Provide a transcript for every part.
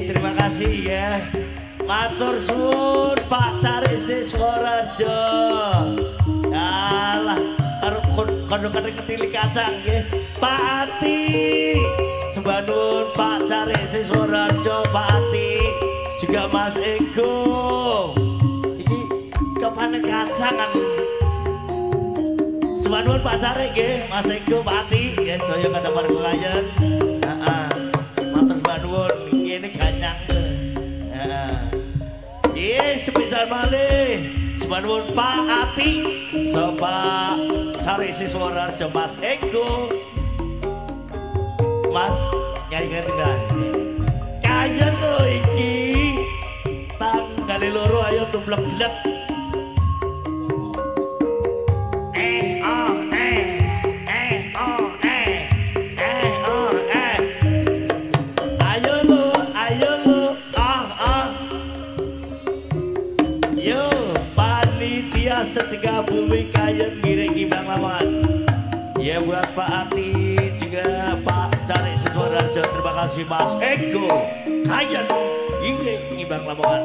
Terima kasih ya. Matur suwun Pak Carisi Sukorejo. Alah, karo kono-kono ketili kacang nggih. Pak Ati. Sembah nuwun Pak Carisi Sukorejo, Pak Ati. Juga Mas Ego. Iki kepane kacangan. Sembah nuwun Pak Carisi nggih, Mas Ego, Pak Ati. Ya sedaya kada pareng kayen. Heeh. Matur sembah nuwun ngene ganyang. Sepeda malih semanun Pak Ati Pak Carisi Sukorejo Mas Ego Mas nyanyi tinggal kayen lho iki tanggal loro ayo tumblek-blek setiga bumi kayen ngiringi Bang Lamongan. Ya buat Pak Ati juga Pak Carisi Sukorejo, terima kasih Mas Ego kayen ngiringi Bang Lamongan.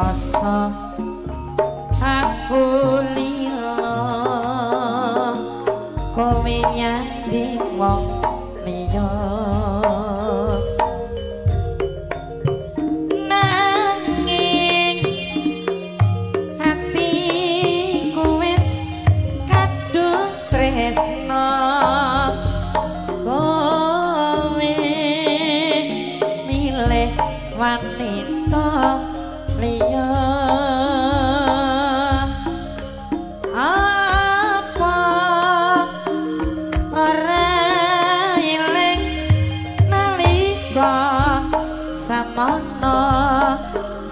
rasa aku lilo kowe nyanding wong liya nanging hatiku wis kadung tresno kowe milih wanita liya apa ora ilang nalika samono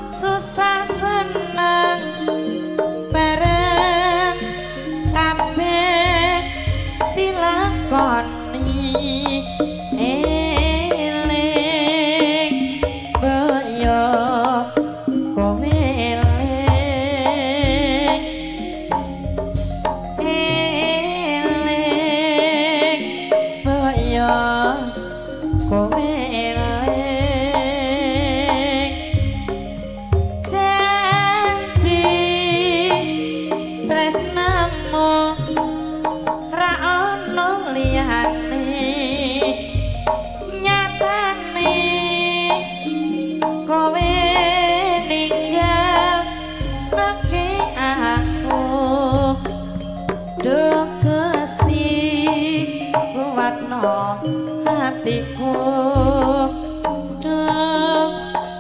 susah seneng bareng kabeh dilakoni eling boyo kowe kowe janji tresnamu ra ono liyane nyatane kowe ninggal nake aku duh Gusti kuwatno hatiku duh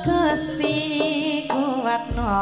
Gusti kuwatno